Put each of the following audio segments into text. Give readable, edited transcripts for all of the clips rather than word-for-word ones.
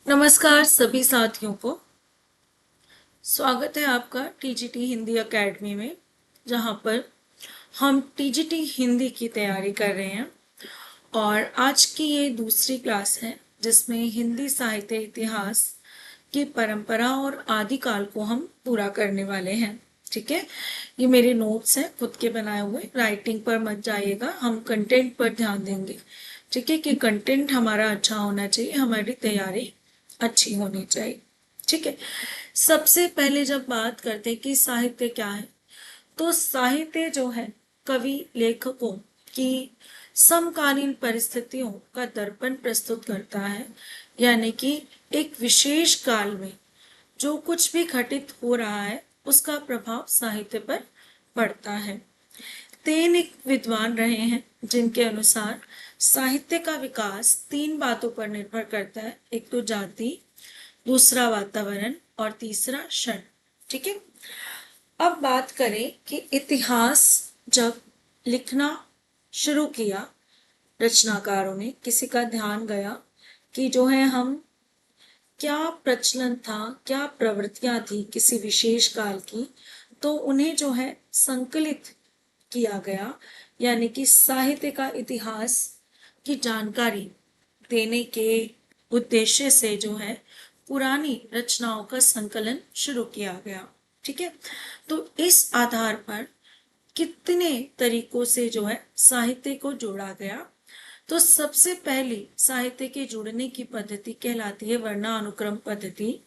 नमस्कार सभी साथियों को। स्वागत है आपका टीजीटी हिंदी एकेडमी में, जहां पर हम टीजीटी हिंदी की तैयारी कर रहे हैं। और आज की ये दूसरी क्लास है जिसमें हिंदी साहित्य इतिहास की परंपरा और आदिकाल को हम पूरा करने वाले हैं। ठीक है, ये मेरे नोट्स हैं खुद के बनाए हुए, राइटिंग पर मत जाइएगा, हम कंटेंट पर ध्यान देंगे। ठीक है, कि कंटेंट हमारा अच्छा होना चाहिए, हमारी तैयारी अच्छी होनी चाहिए। ठीक है, सबसे पहले जब बात करते हैं कि साहित्य क्या है, तो साहित्य जो है कवि लेखकों की समकालीन परिस्थितियों का दर्पण प्रस्तुत करता है। यानी कि एक विशेष काल में जो कुछ भी घटित हो रहा है उसका प्रभाव साहित्य पर पड़ता है। तेन एक विद्वान रहे हैं जिनके अनुसार साहित्य का विकास तीन बातों पर निर्भर करता है। एक तो जाति, दूसरा वातावरण और तीसरा क्षण। ठीक है, अब बात करें कि इतिहास जब लिखना शुरू किया रचनाकारों ने, किसी का ध्यान गया कि जो है हम क्या प्रचलन था, क्या प्रवृत्तियां थी किसी विशेष काल की, तो उन्हें जो है संकलित किया गया। यानी कि साहित्य का इतिहास की जानकारी देने के उद्देश्य से जो है पुरानी रचनाओं का संकलन शुरू किया गया। ठीक है, तो इस आधार पर कितने तरीकों से जो है साहित्य को जोड़ा गया। तो सबसे पहली साहित्य के जुड़ने की पद्धति कहलाती है वर्णानुक्रम पद्धति,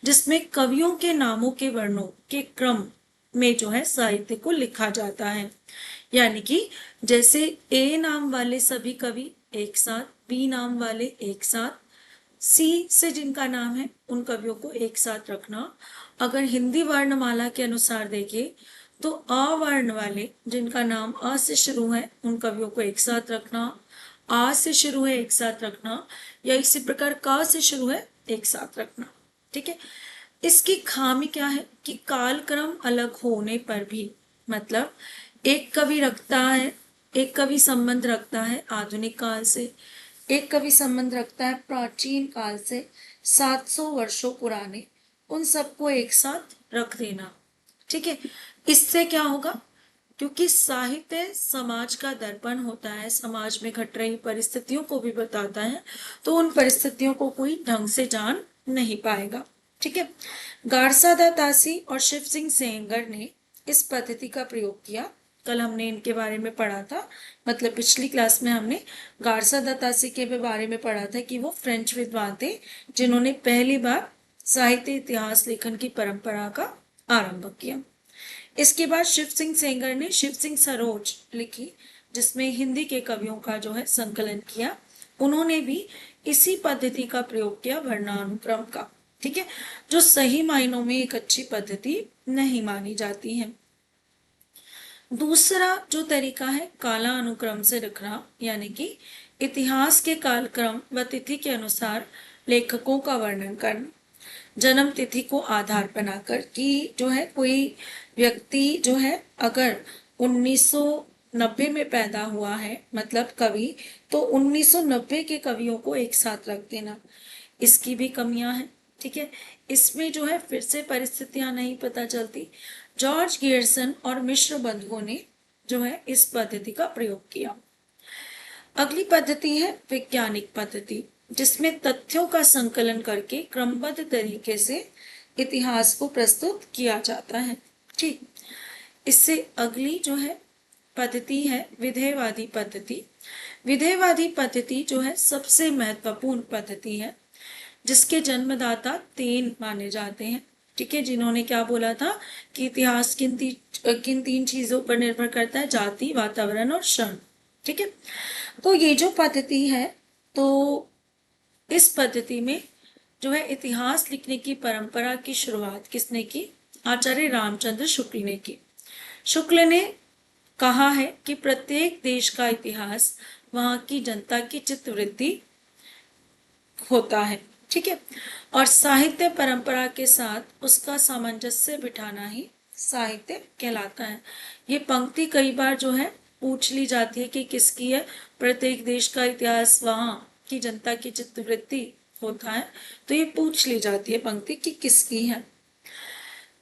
जिसमें कवियों के नामों के वर्णों के क्रम में जो है साहित्य को लिखा जाता है। यानी कि जैसे ए नाम वाले सभी कवि एक साथ, बी नाम वाले एक साथ, सी से जिनका नाम है उन कवियों को एक साथ रखना। अगर हिंदी वर्णमाला के अनुसार देखें तो अ वर्ण वाले जिनका नाम अ से शुरू है उन कवियों को एक साथ रखना, आ से शुरू है एक साथ रखना, या इसी प्रकार क से शुरू है एक साथ रखना। ठीक है, इसकी खामी क्या है कि कालक्रम अलग होने पर भी, मतलब एक कवि रखता है, एक कवि संबंध रखता है आधुनिक काल से, एक कवि संबंध रखता है प्राचीन काल से 700 वर्षों पुराने, उन सबको एक साथ रख देना। ठीक है, इससे क्या होगा, क्योंकि साहित्य समाज का दर्पण होता है, समाज में घट रही परिस्थितियों को भी बताता है, तो उन परिस्थितियों को कोई ढंग से जान नहीं पाएगा। ठीक है, गारसादा तासी और शिव सिंह सेंगर ने इस पद्धति का प्रयोग किया। कल हमने इनके बारे में पढ़ा था, मतलब पिछली क्लास में हमने गारसादा तासी के बारे में पढ़ा था कि वो फ्रेंच विद्वान थे जिन्होंने पहली बार साहित्य इतिहास लेखन की परंपरा का आरंभ किया। इसके बाद शिव सिंह सेंगर ने शिव सिंह सरोज लिखी, जिसमें हिंदी के कवियों का जो है संकलन किया। उन्होंने भी इसी पद्धति का प्रयोग किया, वर्णानुक्रम का। ठीक है, जो सही मायनों में एक अच्छी पद्धति नहीं मानी जाती है। दूसरा जो तरीका है काला अनुक्रम से लिखना, यानी कि इतिहास के कालक्रम व तिथि के अनुसार लेखकों का वर्णन करना, जन्म तिथि को आधार बनाकर कि जो है कोई व्यक्ति जो है अगर 1990 में पैदा हुआ है, मतलब कवि, तो 1990 के कवियों को एक साथ रख देना, इसकी भी कमियां हैं। ठीक है, इसमें जो है फिर से परिस्थितियां नहीं पता चलती। जॉर्ज गियर्सन और मिश्र बंधुओं ने जो है इस पद्धति का प्रयोग किया। अगली पद्धति है वैज्ञानिक पद्धति, जिसमें तथ्यों का संकलन करके क्रमबद्ध तरीके से इतिहास को प्रस्तुत किया जाता है। ठीक, इससे अगली जो है पद्धति है विधेयवादी पद्धति। विधेयवादी पद्धति जो है सबसे महत्वपूर्ण पद्धति है, जिसके जन्मदाता तेन माने जाते हैं। ठीक है, जिन्होंने क्या बोला था कि इतिहास किन तीन चीजों पर निर्भर करता है, जाति, वातावरण और क्षण। ठीक है, तो ये जो पद्धति है, तो इस पद्धति में जो है इतिहास लिखने की परंपरा की शुरुआत किसने की, आचार्य रामचंद्र शुक्ल ने की। शुक्ल ने कहा है कि प्रत्येक देश का इतिहास वहां की जनता की चित्तवृत्ति होता है। ठीक है, और साहित्य परंपरा के साथ उसका सामंजस्य बिठाना ही साहित्य कहलाता है। ये पंक्ति कई बार जो है पूछ ली जाती है कि किसकी है, प्रत्येक देश का इतिहास वहां की जनता की चित्तवृत्ति होता है तो ये पूछ ली जाती है पंक्ति कि किसकी है।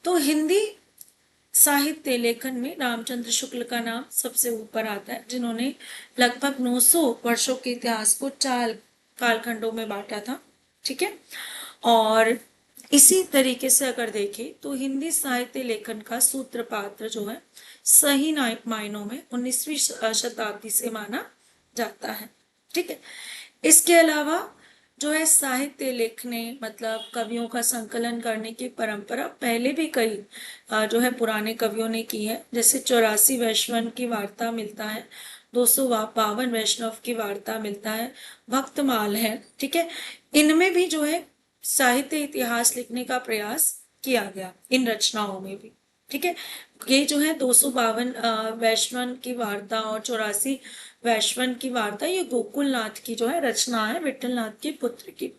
तो हिंदी साहित्य लेखन में रामचंद्र शुक्ल का नाम सबसे ऊपर आता है, जिन्होंने लगभग 900 वर्षों के इतिहास को 4 कालखंडों में बांटा था। ठीक है, और इसी तरीके से अगर देखें तो हिंदी साहित्य लेखन का सूत्रपात्र जो है सही मायनों में 19वीं शताब्दी से माना जाता है। ठीक है, इसके अलावा जो है साहित्य लिखने मतलब कवियों का संकलन करने की परंपरा पहले भी कई जो है पुराने कवियों ने की है। जैसे 84 वैश्वन की वार्ता मिलता है, 252 वैष्णव की वार्ता मिलता है, भक्तमाल है। ठीक है, इनमें भी जो है साहित्य इतिहास लिखने का प्रयास किया गया इन रचनाओं में भी। ठीक है, ये जो है 252 वैश्वन की वार्ता और 84 वैश्वन की वार्ता, ये गोकुलनाथ की जो है रचना है, विठलनाथ के पुत्र की।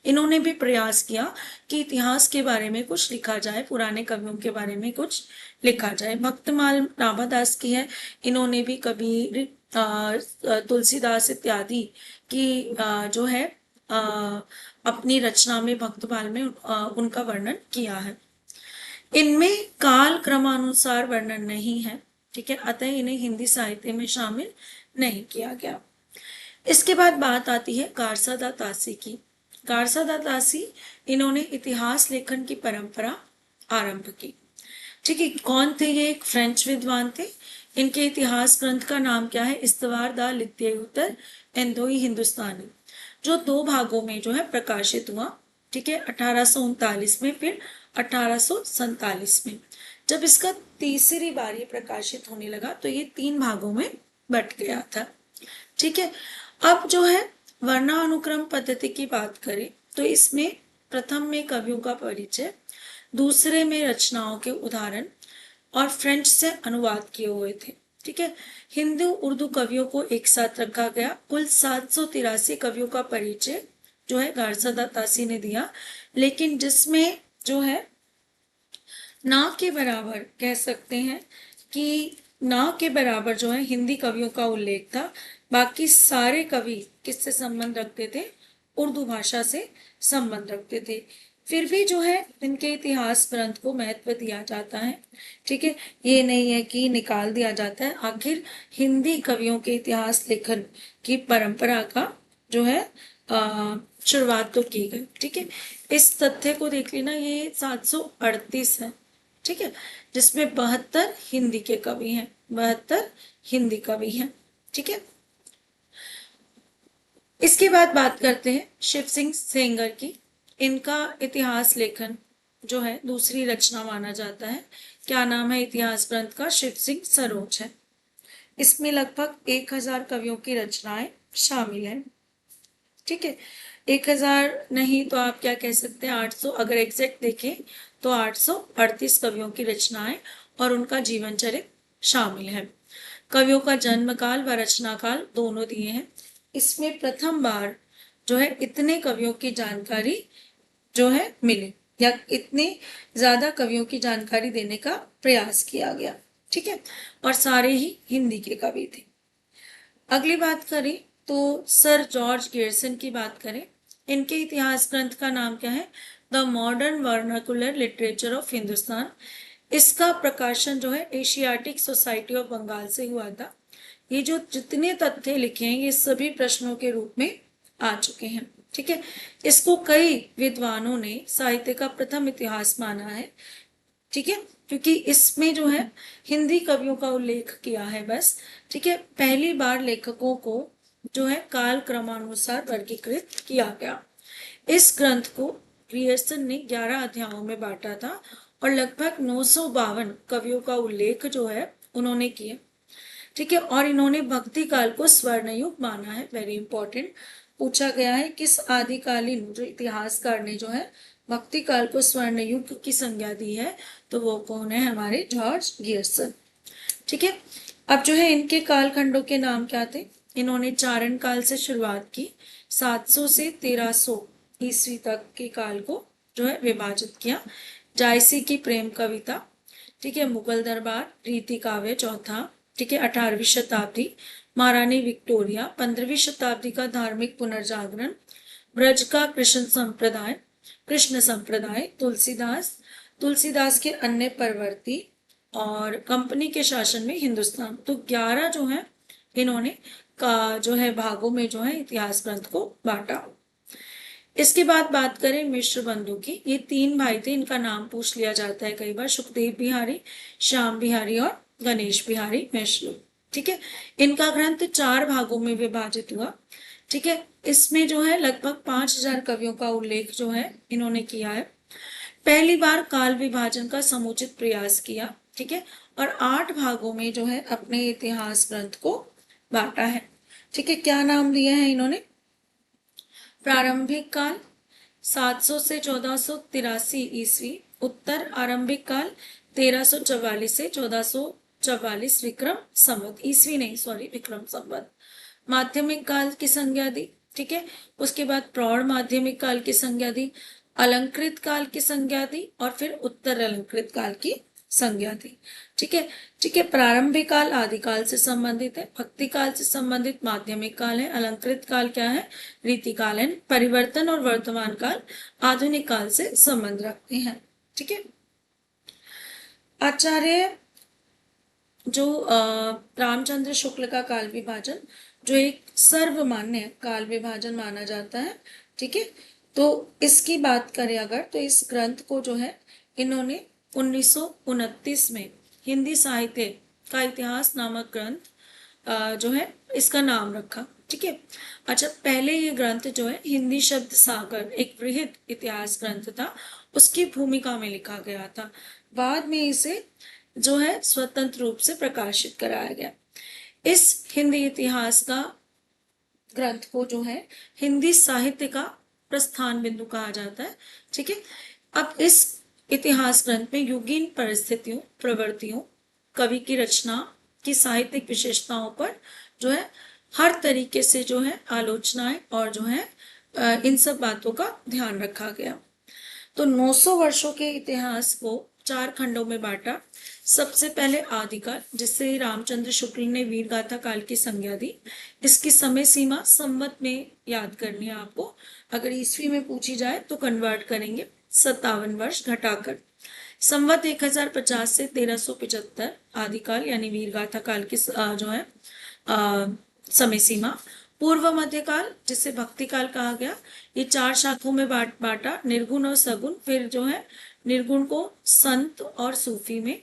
इन्होंने भी प्रयास किया कि इतिहास के बारे में कुछ लिखा जाए, पुराने कवियों के बारे में कुछ लिखा जाए। भक्तमाल रामादास की है, इन्होंने भी कबीर तुलसीदास इत्यादि की जो है अपनी रचना में भक्तमाल में उनका वर्णन किया है। इनमें काल क्रमानुसार वर्णन नहीं है। ठीक है, अतः इन्हें हिंदी साहित्य में शामिल नहीं किया गया। इसके बाद बात आती है गारसादा तासी की। गारसादा तासी, इन्होंने इतिहास लेखन की परंपरा आरंभ की। ठीक है, कौन थे ये? एक फ्रेंच विद्वान थे। इनके इतिहास ग्रंथ का नाम क्या है? इस्तवार दा लित्योत्तर एंदोई हिंदुस्तानी, जो 2 भागों में जो है प्रकाशित हुआ। ठीक है, 1839 में, फिर 1847 में। जब इसका तीसरी बार ये प्रकाशित होने लगा तो ये 3 भागों में बट गया था। ठीक है, अब जो है वर्णानुक्रम पद्धति की बात करें तो इसमें प्रथम में कवियों का परिचय, दूसरे में रचनाओं के उदाहरण और फ्रेंच से अनुवाद किए हुए थे। ठीक है, हिंदी उर्दू कवियों को एक साथ रखा गया। कुल 783 कवियों का परिचय जो है गारसादा तासी ने दिया, लेकिन जिसमें जो है ना के बराबर कह सकते हैं कि ना के बराबर जो है हिंदी कवियों का उल्लेख था। बाकी सारे कवि किससे संबंध रखते थे? उर्दू भाषा से संबंध रखते थे। फिर भी जो है इनके इतिहास ग्रंथ को महत्व दिया जाता है। ठीक है, ये नहीं है कि निकाल दिया जाता है। आखिर हिंदी कवियों के इतिहास लेखन की परंपरा का जो है शुरुआत तो की गई। ठीक है, इस तथ्य को देख लेना, ये 738 है। ठीक है, जिसमें 72 हिंदी के कवि हैं, 72 हिंदी कवि हैं। ठीक है, इसके बाद बात करते हैं शिव सिंह सेंगर की। इनका इतिहास लेखन जो है दूसरी रचना माना जाता है। क्या नाम है इतिहास ग्रंथ का? शिव सिंह सरोज है। इसमें लगभग 1000 कवियों की रचनाएं शामिल हैं। ठीक है, 1000 नहीं तो आप क्या कह सकते हैं, 800, अगर एग्जैक्ट देखें तो 838 कवियों की रचनाएं और उनका जीवन चरित्र शामिल है। कवियों का जन्म काल व रचना काल दोनों दिए हैं। इसमें प्रथम बार जो है इतने कवियों की जानकारी जो है मिली, या इतने ज्यादा कवियों की जानकारी देने का प्रयास किया गया। ठीक है, और सारे ही हिंदी के कवि थे। अगली बात करें तो सर जॉर्ज गियर्सन की बात करें। इनके इतिहास ग्रंथ का नाम क्या है? The modern vernacular literature of Hindustan. इसका प्रकाशन जो है एशियाटिक सोसाइटी ऑफ बंगाल से हुआ था। ये जो जितने तथ्य लिखे हैं ये सभी प्रश्नों के रूप में आ चुके हैं। ठीक है, इसको कई विद्वानों ने साहित्य का प्रथम इतिहास माना है। ठीक है, क्योंकि इसमें जो है हिंदी कवियों का उल्लेख किया है बस। ठीक है, पहली बार लेखकों को जो है काल क्रमानुसार वर्गीकृत किया गया। इस ग्रंथ को ग्रियर्सन ने 11 अध्यायों में बांटा था और लगभग 952 कवियों का उल्लेख जो है उन्होंने किया। ठीक है, और इन्होंने भक्ति काल को स्वर्ण युग माना है। वेरी इंपॉर्टेंट पूछा गया है किस आदिकालीन जो इतिहासकार ने जो है भक्ति काल को स्वर्ण युग की संज्ञा दी है, तो वो कौन है? हमारे जॉर्ज गियर्सन। ठीक है, अब जो है इनके कालखंडों के नाम क्या थे? इन्होंने चारण काल से शुरुआत की, 700 से 1300 ईस्वी तक के काल को जो है विभाजित किया। जायसी की प्रेम कविता, ठीक है, मुगल दरबार, रीति काव्य चौथा, ठीक है, 18वीं शताब्दी, महारानी विक्टोरिया, 15वीं शताब्दी का धार्मिक पुनर्जागरण, ब्रज का कृष्ण संप्रदाय, तुलसीदास के अन्य परवर्ती, और कंपनी के शासन में हिंदुस्तान। तो 11 जो है इन्होंने का जो है भागों में जो है इतिहास ग्रंथ को बांटा। इसके बाद बात करें मिश्र बंधु की। ये 3 भाई थे, इनका नाम पूछ लिया जाता है कई बार, सुखदेव बिहारी, श्याम बिहारी और गणेश बिहारी मिश्र। ठीक है, इनका ग्रंथ 4 भागों में विभाजित हुआ। ठीक है, इसमें जो है लगभग 5000 कवियों का उल्लेख जो है इन्होंने किया है। पहली बार काल विभाजन का समुचित प्रयास किया। ठीक है, और 8 भागों में जो है अपने इतिहास ग्रंथ को बांटा है। ठीक है, क्या नाम दिया है इन्होंने? प्रारंभिक काल 700 से 1483 ईस्वी, उत्तर आरंभिक काल 1344 से 1444 विक्रम संवत, ईस्वी नहीं सॉरी विक्रम संवत। माध्यमिक काल की संज्ञा दी। ठीक है, उसके बाद प्रौढ़ माध्यमिक काल की संज्ञा दी, अलंकृत काल की संज्ञा दी, और फिर उत्तर अलंकृत काल की संज्ञा दी। ठीक है, ठीक है, प्रारंभिक काल आदिकाल से संबंधित है, भक्ति काल से संबंधित माध्यमिक काल है, अलंकृत काल क्या है? रीति काल है, परिवर्तन और वर्तमान काल आधुनिक काल से संबंध रखते हैं। ठीक है, आचार्य जो रामचंद्र शुक्ल का काल विभाजन जो एक सर्वमान्य काल विभाजन माना जाता है। ठीक है, तो इसकी बात करें अगर, तो इस ग्रंथ को जो है इन्होंने 1929 में हिंदी साहित्य का इतिहास नामक ग्रंथ जो है इसका नाम रखा। ठीक है, अच्छा, पहले ये ग्रंथ जो है हिंदी शब्द सागर एक वृहद इतिहास ग्रंथ था, उसकी भूमिका में लिखा गया था। बाद में इसे जो है स्वतंत्र रूप से प्रकाशित कराया गया। इस हिंदी इतिहास का ग्रंथ को जो है हिंदी साहित्य का प्रस्थान बिंदु कहा जाता है। ठीक है, अब इस इतिहास ग्रंथ में युगीन परिस्थितियों, प्रवृत्तियों, कवि की रचना की साहित्यिक विशेषताओं पर जो है हर तरीके से जो है आलोचनाएं और जो है इन सब बातों का ध्यान रखा गया। तो 900 वर्षों के इतिहास को 4 खंडों में बांटा। सबसे पहले आदिकाल, जिससे रामचंद्र शुक्ल ने वीर गाथा काल की संज्ञा दी। इसकी समय सीमा संवत में याद करनी है आपको, अगर ईस्वी में पूछी जाए तो कन्वर्ट करेंगे 57 वर्ष घटाकर। संवत 1050 से 1375 आदिकाल यानी वीर गाथा काल की जो है समय सीमा। पूर्व मध्यकाल जिसे भक्ति काल कहा गया, ये 4 शाखों में बांटा, निर्गुण और सगुण, फिर जो है निर्गुण को संत और सूफी में,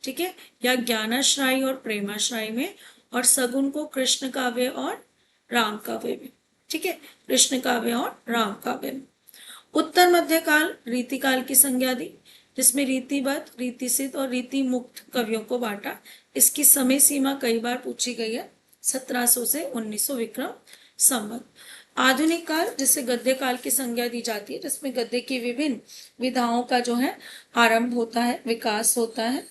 ठीक है, या ज्ञानाश्राई और प्रेमाश्राई में, और सगुण को कृष्ण काव्य और राम काव्य में। ठीक है, कृष्ण काव्य और राम काव्य में। उत्तर मध्यकाल रीतिकाल की संज्ञा दी, जिसमें रीतिबद्ध, रीतिसिद्ध और रीति मुक्त कवियों को बांटा। इसकी समय सीमा कई बार पूछी गई है, 1700 से 1900 विक्रम संवत। आधुनिक काल जिसे गद्य काल की संज्ञा दी जाती है, जिसमें गद्य की विभिन्न विधाओं का जो है आरंभ होता है, विकास होता है।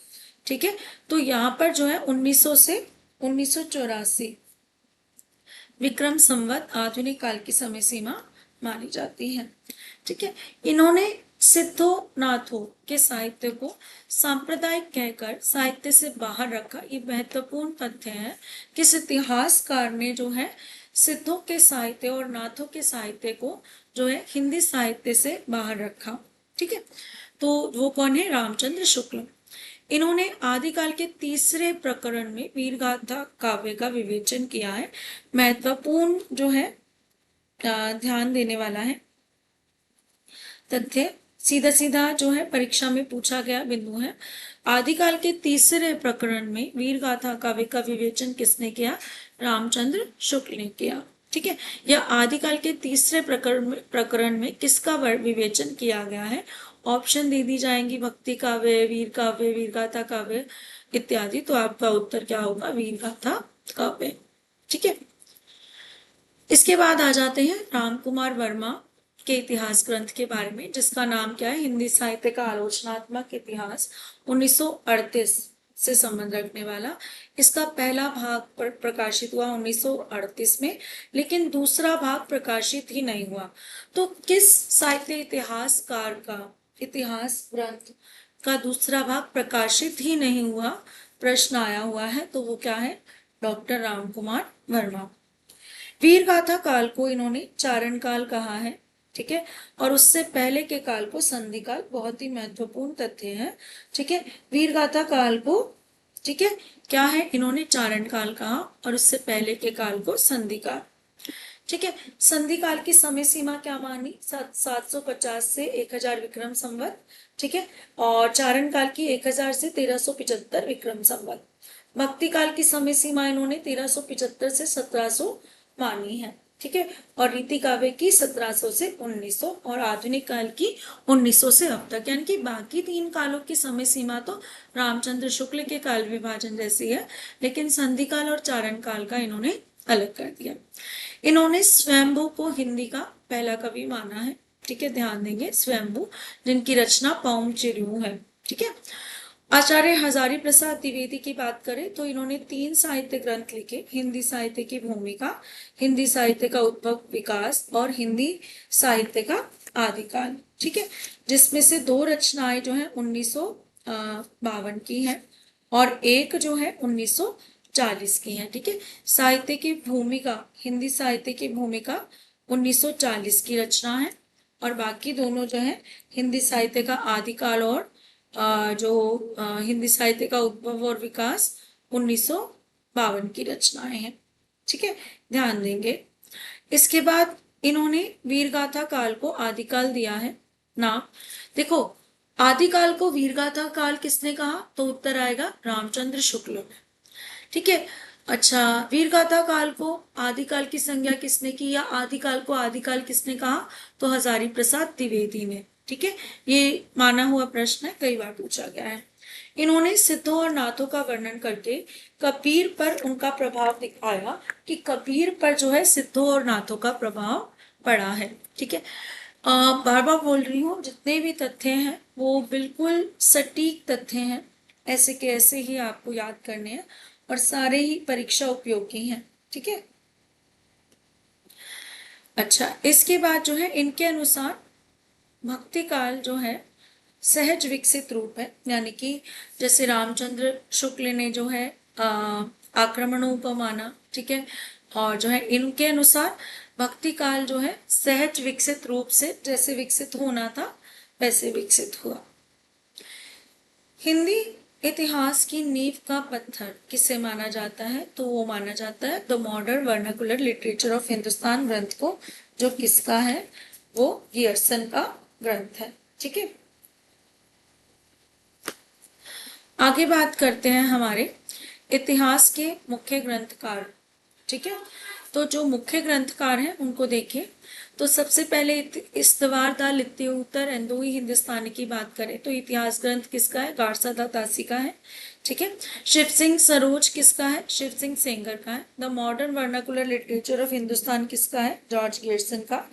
ठीक है, तो यहाँ पर जो है 1900 से 1984 विक्रम संवत आधुनिक काल की समय सीमा मानी जाती है। ठीक है, इन्होंने सिद्धो नाथों के साहित्य को सांप्रदायिक कहकर साहित्य से बाहर रखा। ये महत्वपूर्ण तथ्य है कि इस इतिहासकार ने जो है सिद्धों के साहित्य और नाथों के साहित्य को जो है हिंदी साहित्य से बाहर रखा। ठीक है, तो वो कौन है? रामचंद्र शुक्ल। इन्होंने आदिकाल के तीसरे प्रकरण में वीरगाथा काव्य का विवेचन किया है। महत्वपूर्ण जो है ध्यान देने वाला है तथ्य, सीधा सीधा जो है परीक्षा में पूछा गया बिंदु है। आदिकाल के तीसरे प्रकरण में वीरगाथा काव्य का विवेचन किसने किया? रामचंद्र शुक्ल ने किया। ठीक है, या आदिकाल के तीसरे प्रकरण में किसका विवेचन किया गया है? ऑप्शन दे दी जाएंगी, भक्ति काव्य, वीर गाथा काव्य इत्यादि। तो आपका उत्तर क्या होगा? वीर गाथा काव्य। ठीक है, इसके बाद आ जाते हैं राम कुमार वर्मा के इतिहास ग्रंथ के बारे में, जिसका नाम क्या है? हिंदी साहित्य का आलोचनात्मक इतिहास, 1938 से संबंध रखने वाला। इसका पहला भाग प्रकाशित हुआ 1938 में, लेकिन दूसरा भाग प्रकाशित ही नहीं हुआ। तो किस साहित्य इतिहासकार का इतिहास ग्रंथ का दूसरा भाग प्रकाशित ही नहीं हुआ? प्रश्न आया हुआ है, तो वो क्या है? डॉक्टर राम कुमार वर्मा। वीर गाथा काल को इन्होंने चारण काल कहा है, ठीक है, और उससे पहले के काल को संधि काल। बहुत ही महत्वपूर्ण तथ्य है, ठीक है। वीर गाथा काल को, ठीक है, क्या है, इन्होंने चारण काल कहा और उससे पहले के काल को संधि काल, ठीक है। संधि काल की समय सीमा क्या मानी, 750 से 1000 विक्रम संवत, ठीक है, और चारण काल की 1000 से 1375 विक्रम संवत। भक्ति काल की समय सीमा इन्होंने 1375 से 1700 मानी है, ठीक है, और रीति काव्य की 1700 से 1900 और आधुनिक काल की 1900 से अब तक। यानी कि बाकी 3 कालों की समय सीमा तो रामचंद्र शुक्ल के काल विभाजन जैसी है, लेकिन संधि काल और चारण काल का इन्होंने अलग कर दिया। इन्होंने स्वयंभू को हिंदी का पहला कवि माना है, ठीक है, ध्यान देंगे, स्वयंभू, जिनकी रचना पाउम चिड़ियों है, ठीक है। आचार्य हजारी प्रसाद द्विवेदी की बात करें तो इन्होंने 3 साहित्य ग्रंथ लिखे, हिंदी साहित्य की भूमिका, हिंदी साहित्य का उद्भव विकास और हिंदी साहित्य का आदिकाल, ठीक है, जिसमें से 2 रचनाएं जो है 1952 की है और एक जो है 1940 की है, ठीक है। साहित्य की भूमिका, हिंदी साहित्य की भूमिका 1940 की रचना है और बाकी दोनों जो है हिंदी साहित्य का आदिकाल और हिंदी साहित्य का उद्भव और विकास 1952 की रचनाएं हैं, ठीक है, ध्यान देंगे। इसके बाद इन्होंने वीरगाथा काल को आदिकाल दिया है नाम। देखो, आदिकाल को वीरगाथा काल किसने कहा, तो उत्तर आएगा रामचंद्र शुक्ल ने, ठीक है। अच्छा, वीरगाथा काल को आदिकाल की संज्ञा किसने की या आदिकाल को आदिकाल किसने कहा, तो हजारी प्रसाद द्विवेदी ने, ठीक है। ये माना हुआ प्रश्न है, कई बार पूछा गया है। इन्होंने सिद्धों और नाथों का वर्णन करके कबीर पर उनका प्रभाव दिखाया कि कबीर पर जो है सिद्धों और नाथों का प्रभाव पड़ा है, ठीक है। बार बार बोल रही हूँ, जितने भी तथ्य हैं वो बिल्कुल सटीक तथ्य हैं, ऐसे के ऐसे ही आपको याद करने हैं और सारे ही परीक्षा उपयोगी हैं, ठीक है। अच्छा, इसके बाद जो है इनके अनुसार भक्ति काल जो है सहज विकसित रूप है, यानी कि जैसे रामचंद्र शुक्ल ने जो है आक्रमणों को माना, ठीक है, और जो है इनके अनुसार भक्ति काल जो है सहज विकसित रूप से, जैसे विकसित होना था वैसे विकसित हुआ। हिंदी इतिहास की नींव का पत्थर किसे माना जाता है, तो वो माना जाता है the modern vernacular literature of Hindustan ग्रंथ को, जो किसका है, वो गियर्सन का ग्रंथ है, ठीक है। आगे बात करते हैं हमारे इतिहास के मुख्य ग्रंथकार, ठीक है। तो जो मुख्य ग्रंथकार हैं उनको देखिए, तो सबसे पहले इस्तवार दा लित्योत्तर एंदोई हिंदुस्तानी की बात करें तो इतिहास ग्रंथ किसका है, गारसा दा तासी का है, ठीक है। शिव सिंह सरोज किसका है, शिव सिंह सेंगर का है। The modern vernacular literature of Hindustan किसका है, जॉर्ज गियर्सन का।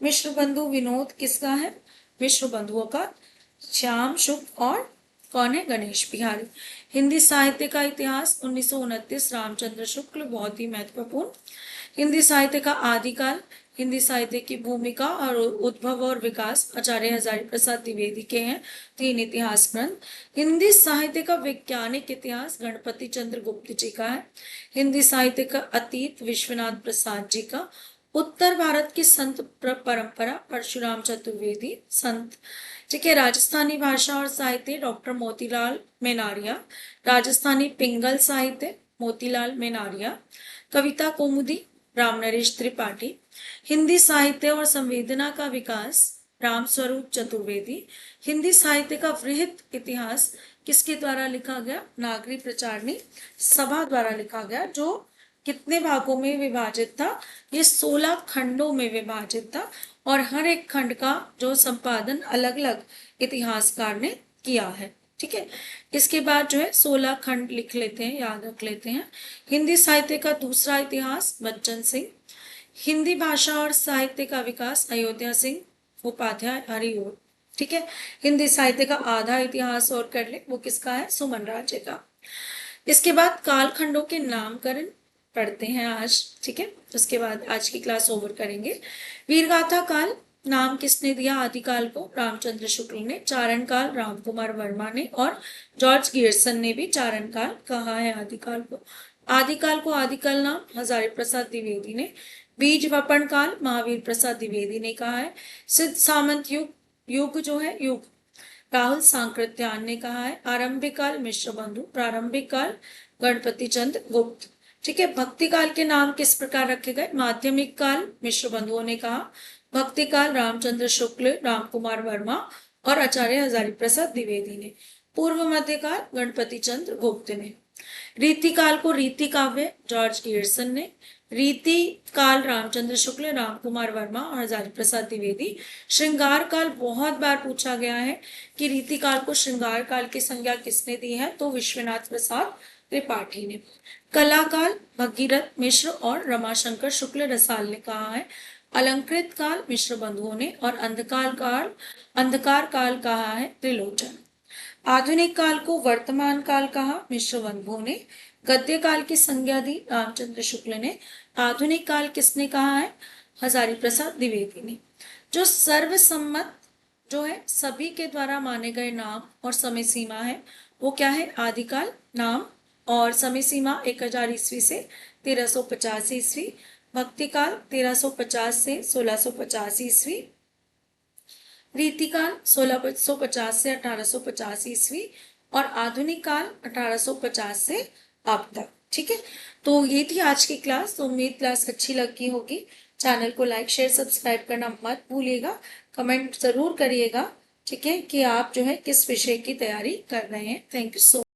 मिश्र बंधु विनोद किसका है, मिश्र बंधुओं का, श्याम शुभ और कौन है, गणेश बिहारी। हिंदी साहित्य का इतिहास 1929 रामचंद्र शुक्ल, बहुत ही महत्वपूर्ण। हिंदी साहित्य का आदिकाल, हिंदी साहित्य की भूमिका और उद्भव और विकास आचार्य हजारी प्रसाद द्विवेदी के हैं 3 इतिहास ग्रंथ। हिंदी साहित्य का वैज्ञानिक इतिहास गणपति चंद्र गुप्त जी का है। हिंदी साहित्य का अतीत विश्वनाथ प्रसाद जी का। उत्तर भारत की संत परंपरा परशुराम चतुर्वेदी संत, ठीक है। राजस्थानी भाषा और साहित्य डॉक्टर मोतीलाल मेनारिया। राजस्थानी पिंगल साहित्य मोतीलाल मेनारिया। कविता कौमुदी राम नरेश त्रिपाठी। हिंदी साहित्य और संवेदना का विकास राम स्वरूप चतुर्वेदी। हिंदी साहित्य का वृहत इतिहास किसके द्वारा लिखा गया, नागरी प्रचारणी सभा द्वारा लिखा गया, जो कितने भागों में विभाजित था, ये 16 खंडों में विभाजित था और हर एक खंड का जो संपादन अलग अलग इतिहासकार ने किया है, ठीक है। इसके बाद जो है 16 खंड लिख लेते हैं, याद रख लेते हैं। हिंदी साहित्य का दूसरा इतिहास बच्चन सिंह। हिंदी भाषा और साहित्य का विकास अयोध्या सिंह उपाध्याय हरिओर, ठीक है। हिंदी साहित्य का आधा इतिहास और कर ले, वो किसका है, सुमन राज्य का। इसके बाद कालखंडों के नामकरण पढ़ते हैं आज, ठीक है। उसके बाद आज की क्लास ओवर करेंगे। वीरगाथा काल नाम किसने दिया आदिकाल को, रामचंद्र शुक्ल ने। चारण काल रामकुमार वर्मा ने और जॉर्ज गियर्सन ने भी चारण काल कहा है आदिकाल को। आदिकाल को आदिकाल नाम हजारी प्रसाद द्विवेदी ने। बीज वपन काल महावीर प्रसाद द्विवेदी ने कहा है। सिद्ध सामंत युग, युग जो है युग राहुल सांकृत्यायन ने कहा है। आरंभिक काल मिश्र बंधु, प्रारंभिक काल गणपति चंद्र गुप्त। ठीक है, भक्ति काल के नाम किस प्रकार रखे गए? माध्यमिक काल मिश्र बंधुओं ने कहा, भक्ति काल रामचंद्र शुक्ल, राम कुमार वर्मा और आचार्य हजारी प्रसाद द्विवेदी ने। पूर्व मध्य काल गणपति चंद्र गुप्त ने। रीति काल को रीति काव्य जॉर्ज गियर्सन ने। रीति काल रामचंद्र शुक्ल, राम कुमार वर्मा और हजारी प्रसाद द्विवेदी। श्रृंगार काल बहुत बार पूछा गया है कि रीति काल को श्रृंगार काल की संज्ञा किसने दी है? तो विश्वनाथ प्रसाद त्रिपाठी ने। कला काल भगीरथ मिश्र और रमाशंकर शुक्ल रसाल ने कहा है। अलंकृत काल मिश्र बंधुओं ने और अंधकार काल कहा है त्रिलोचन। आधुनिक काल को वर्तमान काल कहा मिश्र बंधुओं ने। गद्य काल की संज्ञा दी रामचंद्र शुक्ल ने। आधुनिक काल किसने कहा है? हजारी प्रसाद द्विवेदी ने। जो सर्वसम्मत जो है सभी के द्वारा माने गए नाम और समय सीमा है वो क्या है? आदिकाल नाम और समय सीमा 1000 ईस्वी से 1350 ईस्वी। भक्ति काल 1350 से 1650 ईस्वी। रीतिकाल 1650 से 1850 ईस्वी और आधुनिक काल 1850 से अब तक। ठीक है, तो ये थी आज की क्लास। तो उम्मीद क्लास अच्छी लगी होगी। चैनल को लाइक शेयर सब्सक्राइब करना मत भूलिएगा। कमेंट जरूर करिएगा, ठीक है, कि आप जो है किस विषय की तैयारी कर रहे हैं। Thank you so